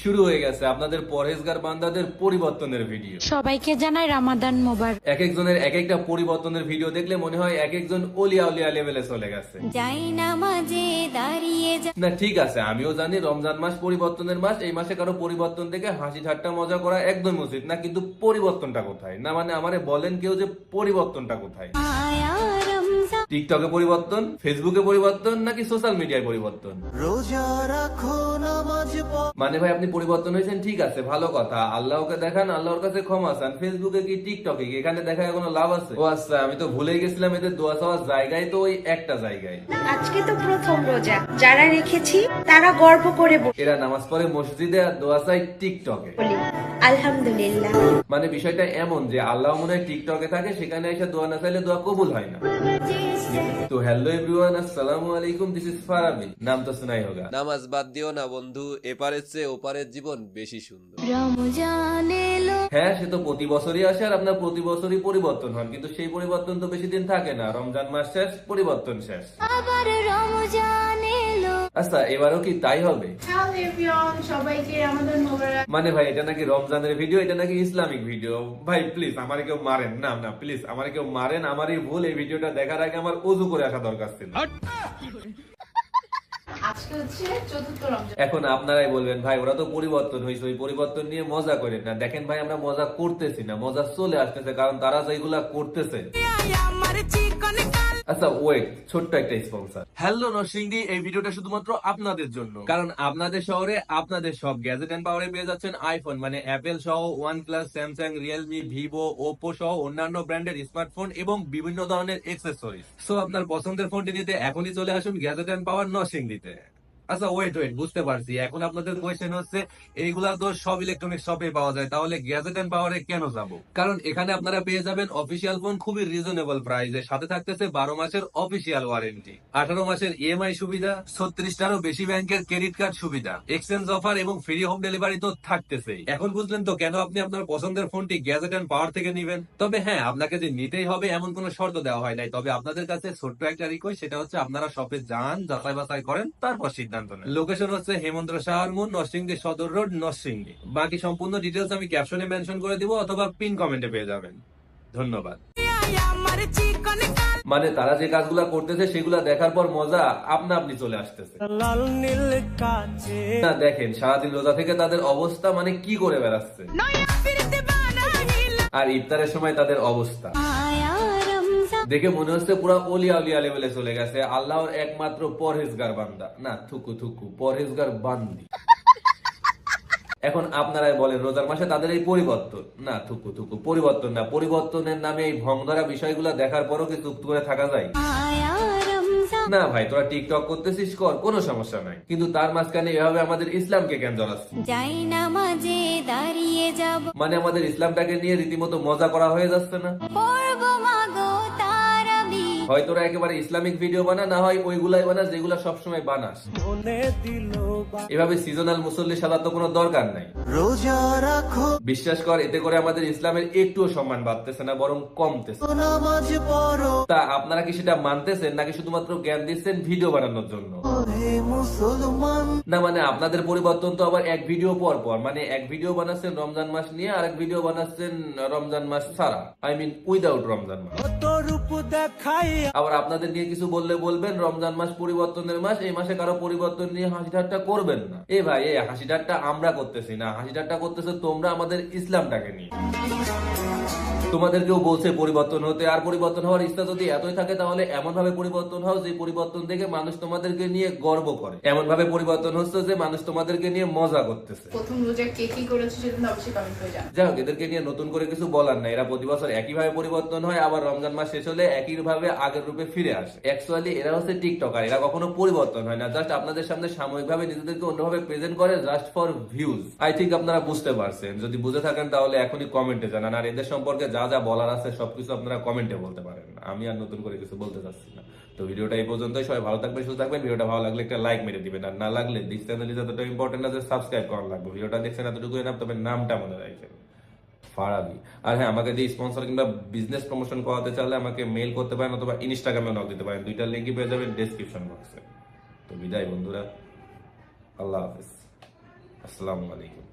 শুরু হয়ে গেছে আপনাদের পরহেজগার বান্দাদের পরিবর্তনের ভিডিও। সবাইকে জানাই রামাদান মোবারক। এক একজনের এক একটা পরিবর্তনের ভিডিও দেখলে মনে হয় এক একজন অলিয়া উলিয়া লেভেলে চলে গেছে। যাই নামাজে দাঁড়িয়ে না ঠিক আছে, আমিও জানি রমজান মাস পরিবর্তনের মাস, এই মাসে কারো পরিবর্তন দেখে হাসি ঠাট্টা মজা করা একদম উচিত না, কিন্তু পরিবর্তনটা কোথায়? না মানে আমারে বলেন কেউ যে পরিবর্তনটা কোথায়? টিকটকে পরিবর্তন, ফেসবুকে পরিবর্তন, নাকি সোশ্যাল মিডিয়ায় পরিবর্তন? রোজা রাখো নামাজ মানে ভাই আপনি পরিবর্তন হয়েছেন ঠিক আছে, ভালো কথা, আল্লাহকে দেখান, আল্লাহর কাছে ক্ষমা চান। ফেসবুকে কি টিকটকে কি এখানে দেখায় কোনো লাভ আছে? ও আচ্ছা, আমি তো ভুলেই গেছিলাম এদের দোয়া চাওয়ার জায়গায় তো ওই একটা জায়গায়। আজকে তো প্রথম রোজা, যারা রেখেছি তারা গর্ব করে এরা নামাজ পড়ে মসজিদে আর দোয়া চাই টিকটকে। বলি আলহামদুলিল্লাহ। মানে বিষয়টা এমন যে আল্লাহ মনে হয় টিকটকে থাকে, সেখানে এসে দোয়া না চাইলে দোয়া কবুল হয় না। তো হ্যালো এভরিওয়ান, আসসালামু আলাইকুম, দিস ইজ ফারাবি। নাম তো শোনাই হোগা। নামাজ বাদ দিও না বন্ধু, এপারের চেয়ে ওপারের জীবন বেশি সুন্দর। রমজান এলো, হ্যাঁ, সে তো প্রতি বছরই আসে আর আপনার প্রতি বছরই পরিবর্তন হন, কিন্তু সেই পরিবর্তন তো বেশি দিন থাকে না। রমজান মাস শেষ, পরিবর্তন শেষ। আবার রমজান এলো। আচ্ছা, এবারও কি তাই হবে? হ্যালো এভরিওয়ান, সবাইকে রমাদান মোবারক। মানে ভাই এটা নাকি রমজানের ভিডিও, এটা নাকি ইসলামিক ভিডিও। ভাই প্লিজ আমারে কেউ মারেন না, না প্লিজ আমারে কেউ মারেন, আমারই ভুল। এই ভিডিওটা দেখার আগে আমার ওযু করে আসা দরকার ছিল। আজকে হচ্ছে চতুর্থ রমজান। এখন আপনারাই বলবেন ভাই ওরা তো পরিবর্তন হয়েছে, ওই পরিবর্তন নিয়ে মজা করেন না। দেখেন ভাই আমরা মজা করতেছি না, মজা চলে আসতেছে, কারণ তারা যেগুলা করতেছে। আচ্ছা ওয়েট, ছোট্ট একটা স্পন্সর। হ্যালো নরসিংদী, এই ভিডিওটা শুধুমাত্র আপনাদের জন্য, কারণ আপনাদের শহরে আপনাদের সব গ্যাজেট এন্ড পাওয়ারে পেয়ে যাচ্ছেন আইফোন মানে অ্যাপেল সহ, OnePlus, Samsung, Realme, Vivo, Oppo সহ অন্যান্য ব্র্যান্ডের স্মার্টফোন এবং বিভিন্ন ধরনের এক্সেসরিজ। সো আপনার পছন্দের ফোনটি নিতে এখনই চলে আসুন গ্যাজেট এন্ড পাওয়ার নরসিংদীতে। আচ্ছা ওয়েট, বুঝতে পারছি। এখন আপনাদের কোয়েশ্চেন হচ্ছে এইগুলা তো সব ইলেকট্রনিক শপে পাওয়া যায়, তাহলে গ্যাজেট এন্ড পাওয়ারে কেন যাব? কারণ এখানে আপনারা পেয়ে যাবেন অফিসিয়াল ফোন খুবই রিজনেবল প্রাইসে, সাথে থাকতেছে 12 মাসের অফিসিয়াল ওয়ারেন্টি, 18 মাসের ইএমআই সুবিধা, 36টারও বেশি ব্যাংকের ক্রেডিট কার্ড সুবিধা, এক্সচেঞ্জ অফার এবং ফ্রি হোম ডেলিভারি তো থাকতেছেই। এখন বুঝলেন তো কেন আপনি আপনার পছন্দের ফোনটি গ্যাজেট এন্ড পাওয়ার থেকে নেবেন। তবে হ্যাঁ, আপনাকে যে নিতেই হবে এমন কোনো শর্ত দেওয়া হয় নাই। তবে আপনাদের কাছে ছোট্ট একটা রিকোয়েস্ট, সেটা হচ্ছে আপনারা শপে যান, যাচাই বাছাই করেন, তারপর সিদ্ধান্ত নেন। লোকেশন হচ্ছে হেমন্ত্র সাহার মোড়, নরসিংদী সদর রোড, নরসিংদী। বাকি সম্পূর্ণ ডিটেলস আমি ক্যাপশনে মেনশন করে দিব অথবা পিন কমেন্টে পেয়ে যাবেন। ধন্যবাদ। মানে তারা যে কাজগুলা করতেছে সেগুলা দেখার পর মজা আপনা আপনি চলে আসতেছে। লাল নীল কাছে না দেখেন সারাদিন রোজা থেকে তাদের অবস্থা মানে কি করে বেড়াচ্ছে, আর ইফতারের সময় তাদের অবস্থা আয়া রমজান। দেখে মনে হচ্ছে পুরো অলিয়া উলিয়া লেভেলে চলে গেছে। আল্লাহর একমাত্র পরহেজগার বান্দা, না থুকু থুকু পরহেজগার বান্দি। এখন আপনারাই বলেন রোজার মাসে তাদের এই পরিবর্তন, না থুকু থুকু পরিবর্তন না, পরিবর্তনের নামে এই ভংধরা বিষয়গুলো দেখার পরও কি চুপ করে থাকা যায়? আয়া রমজান। না ভাই তোরা টিকটক করতেছিস কর, কোনো সমস্যা নাই, কিন্তু তার মাঝখানে এভাবে আমাদের ইসলামকে কেন জড়াচ্ছিস? যাই নামাজে দাঁড়িয়ে যাব, মানে আমাদের ইসলামটাকে নিয়ে রীতিমতো মজা করা হয়ে যাচ্ছে না? পড়ব মাগো তারাবি। হয় তোরা একেবারে ইসলামিক ভিডিও বানা, না হয় ওইগুলাই বানাস যেগুলা সবসময় বানাস। মনে দিল এভাবে সিজনাল মুসল্লি সাজার তো কোনো দরকার নাই। রোজা রাখো বিশ্বাস কর এতে করে আমাদের ইসলামের একটুও সম্মান বাড়তেছে না, বরং কমতেছে। নামাজ পড়ো তা আপনারা কি সেটা মানতেছেন নাকি শুধুমাত্র জ্ঞান দিচ্ছেন ভিডিও বানানোর জন্য? হে মুসলমান। না মানে আপনাদের পরিবর্তন তো আবার এক ভিডিও পর পর, মানে এক ভিডিও বানাচ্ছেন রমজান মাস নিয়ে, আর এক ভিডিও বানাচ্ছেন রমজান মাস ছাড়া, আই মিন উইদাউট রমজান মাস। কত রূপ দেখাই আবার আপনাদের নিয়ে কিছু বললে বলবেন রমজান মাস পরিবর্তনের মাস, এই মাসে কারো পরিবর্তন নিয়ে হাসি ঠাট্টা করবেন না। এ ভাই এই হাসি ঠাট্টা আমরা করতেছি না, হাসি ঠাট্টা করতেছে তোমরা আমাদের ইসলামটাকে নিয়ে। তোমাদের কেউ বলছে পরিবর্তন হতে, আর পরিবর্তন হওয়ার ইচ্ছা যদি এতই থাকে তাহলে এমন ভাবে পরিবর্তন হও যে পরিবর্তন দেখে মানুষ তোমাদেরকে নিয়ে গর্ব করে। এমন ভাবে পরিবর্তন হচ্ছে যে মানুষ তোমাদেরকে নিয়ে মজা করতেছে। প্রথম রোজা কে কি করেছে সেটা অবশ্যই কমেন্ট করে জানান। যাই হোক, এদেরকে নিয়ে নতুন করে কিছু বলার নাই। এরা প্রতি বছর একইভাবে পরিবর্তন হয়, আবার রমজান মাস শেষ হলে একই ভাবে আগের রূপে ফিরে আসে। অ্যাকচুয়ালি এরা হচ্ছে টিকটকার, এরা কখনো পরিবর্তন হয় না, জাস্ট আপনাদের সামনে সাময়িকভাবে নিজেদেরকে অন্যভাবে প্রেজেন্ট করে, just for views. I think আপনারা বুঝতে পারছেন, যদি বুঝে থাকেন তাহলে এখনই কমেন্টে জানান। আর এদের সম্পর্কে যা যা বলার আছে সবকিছু আপনারা কমেন্টে বলতে পারেন, আমি আর নতুন করে কিছু বলতে চাচ্ছি না। তো ভিডিওটা এই পর্যন্তই, সবাই ভালো থাকবেন, সুস্থ থাকবেন। ভিডিওটা ভালো লাগলে একটা লাইক মেরে দিবেন, আর না লাগলে দিস চ্যানেল ইজ এতটা ইম্পর্টেন্ট না যে সাবস্ক্রাইব করা লাগবে। ভিডিওটা দেখছেন এতটুকুই না, তবে নামটা মনে রাখবেন, ফারাবি। আর হ্যাঁ, আমাকে দিয়ে স্পন্সর কিংবা বিজনেস প্রমোশন করাতে চাইলে আমাকে মেল করতে পারেন অথবা ইনস্টাগ্রামে নক দিতে পারেন, দুইটা লিঙ্কই পেয়ে যাবেন ডেসক্রিপশন বক্সে। তো বিদায় বন্ধুরা, আল্লাহ হাফেজ। আসসালামু আলাইকুম।